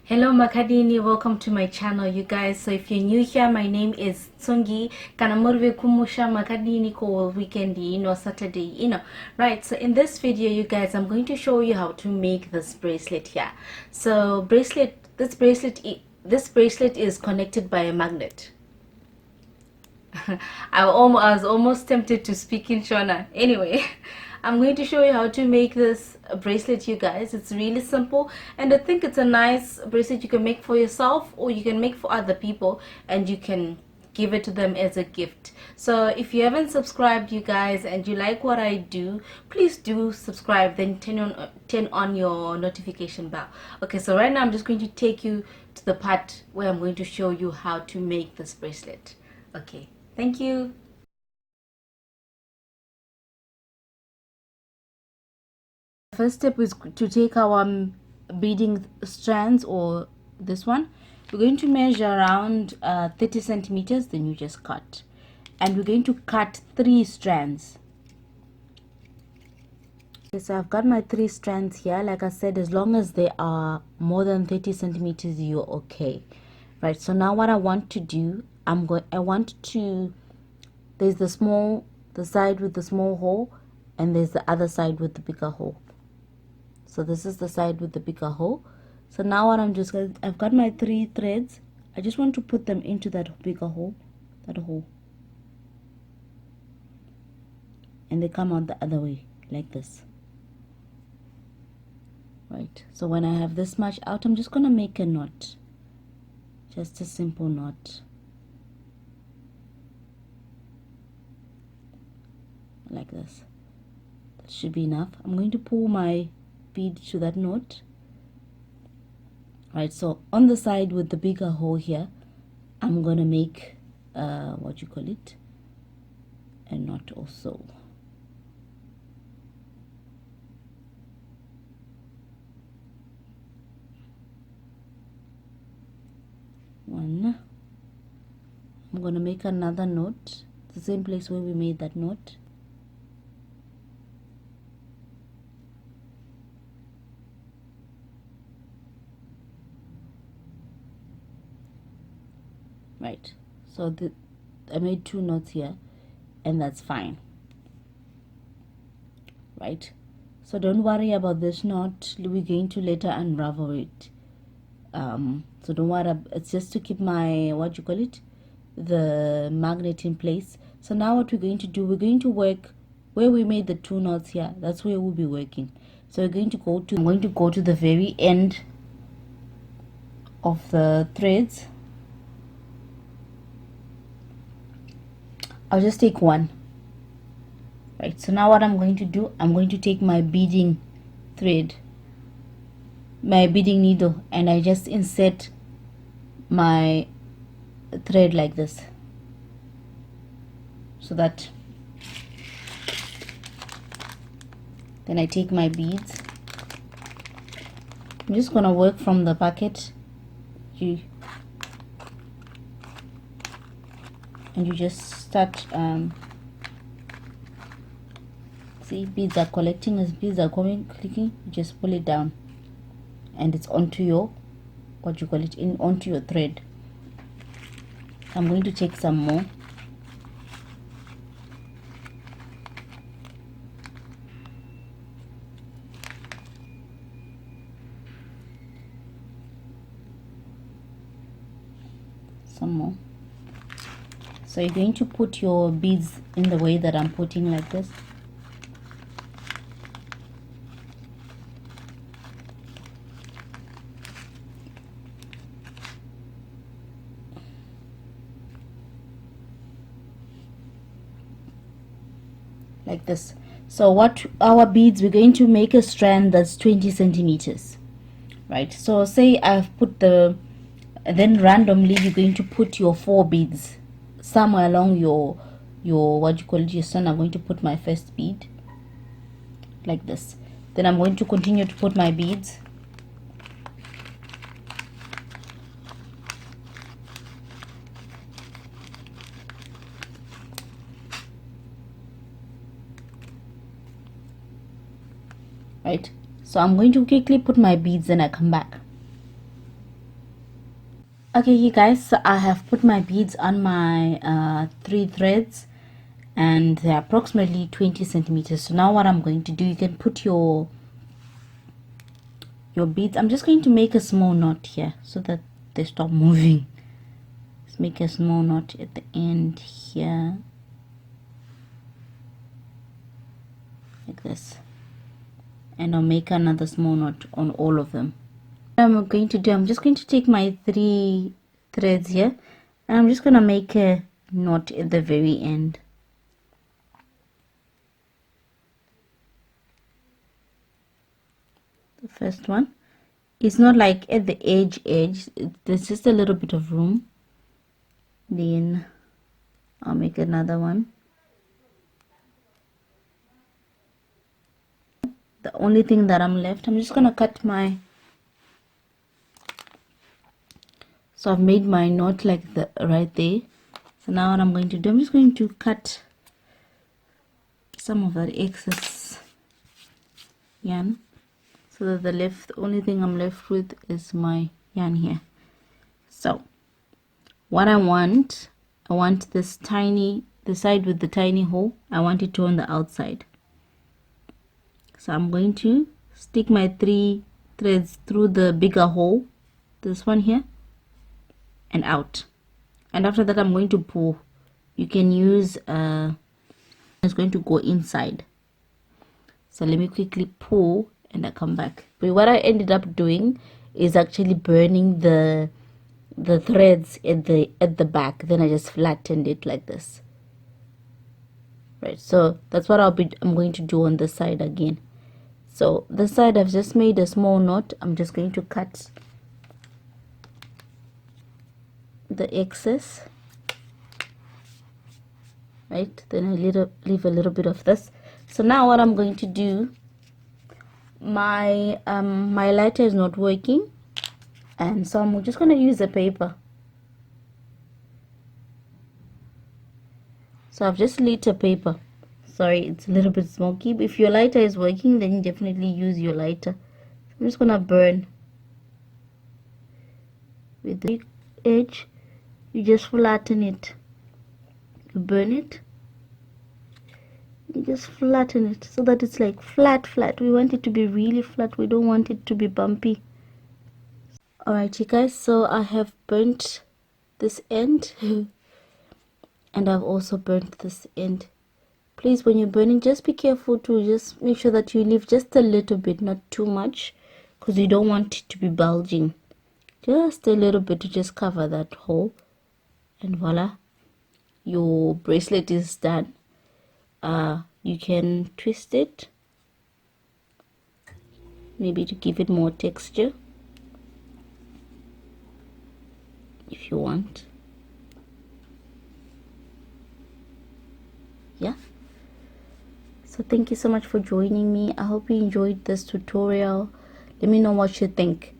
Hello Makadini, welcome to my channel you guys. So if you're new here, my name is Tsungie. Kanamurve kumusha Makadini ko weekendi, Saturday, Right, so in this video you guys, I'm going to show you how to make this bracelet here. So this bracelet is connected by a magnet. I was almost tempted to speak in Shona. Anyway, I'm going to show you how to make this bracelet, you guys. It's really simple, and I think it's a nice bracelet you can make for yourself or you can make for other people, and you can give it to them as a gift. So if you haven't subscribed, you guys, and you like what I do, please do subscribe, then turn on your notification bell. Okay, so right now I'm just going to take you to the part where I'm going to show you how to make this bracelet. Okay, thank you. First step is to take our beading strands, or this one. We're going to measure around 30 centimeters, then you just cut, and we're going to cut 3 strands. Okay, so I've got my 3 strands here. Like I said, as long as they are more than 30 centimeters, you're okay. Right, so now what I want to do, there's the side with the small hole, and there's the other side with the bigger hole. So this is the side with the bigger hole. So now what I've got my 3 threads. I just want to put them into that bigger hole, and they come out the other way like this. Right, so when I have this much out, I'm just gonna make a knot, just a simple knot like this. That should be enough. I'm going to pull my bead to that knot. Right, so on the side with the bigger hole here, I'm gonna make a knot also. One. I'm gonna make another knot, the same place where we made that knot. Right, so I made 2 knots here, and that's fine. Right, so don't worry about this knot, we're going to later unravel it. So don't worry, it's just to keep my the magnet in place. So now what we're going to do, we're going to work where we made the 2 knots here. That's where we'll be working. So I'm going to go to the very end of the threads. I'll just take 1. Right, so now what I'm going to do, I'm going to take my beading thread, my beading needle, and I just insert my thread like this, so that then I take my beads. I'm just gonna work from the bucket, and you just start see, beads are collecting. As beads are clicking, you just pull it down, and it's onto your onto your thread. I'm going to take some more. Some more. So you're going to put your beads in the way that I'm putting, like this. Like this. So what our beads, we're going to make a strand that's 20 centimeters. Right, so say I've put then randomly you're going to put your 4 beads somewhere along your strand. I'm going to put my first bead like this, then I'm going to continue to put my beads. Right, so I'm going to quickly put my beads, and I come back. Okay, you guys, so I have put my beads on my 3 threads, and they're approximately 20 centimeters. So now what I'm going to do, you can put your beads. I'm just going to make a small knot here so that they stop moving. Let's make a small knot at the end here, like this, and I'll make another small knot on all of them. What I'm going to do, I'm just going to take my 3 threads here, and I'm just going to make a knot at the very end. The first one, it's not like at the edge, there's just a little bit of room. Then I'll make another one. The only thing that I'm left, I'm just gonna cut my, so I've made my knot like the right there. So now what I'm going to do, I'm just going to cut some of that excess yarn, so that the only thing I'm left with is my yarn here. So what I want this tiny, the side with the tiny hole, I want it to on the outside. So I'm going to stick my 3 threads through the bigger hole, this one here, and out. And after that I'm going to pull. You can use it's going to go inside. So let me quickly pull and I come back. But what I ended up doing is actually burning the threads at the back. Then I just flattened it like this. Right, so that's what I'm going to do on this side again. So this side I've just made a small knot. I'm just going to cut the excess, right? Then I leave a little bit of this. So now what I'm going to do, my my lighter is not working, and so I'm just going to use a paper. So I've just lit a paper. Sorry, it's a little bit smoky, but if your lighter is working, then you definitely use your lighter. I'm just gonna burn with the edge. You just flatten it. You burn it. You just flatten it so that it's like flat. We want it to be really flat. We don't want it to be bumpy. Alright, you guys, so I have burnt this end and I've also burnt this end. Please, when you're burning, just be careful to just make sure that you leave just a little bit, not too much, because you don't want it to be bulging. Just a little bit to just cover that hole, and voila, your bracelet is done. You can twist it, maybe to give it more texture if you want. Yeah. So thank you so much for joining me. I hope you enjoyed this tutorial. Let me know what you think.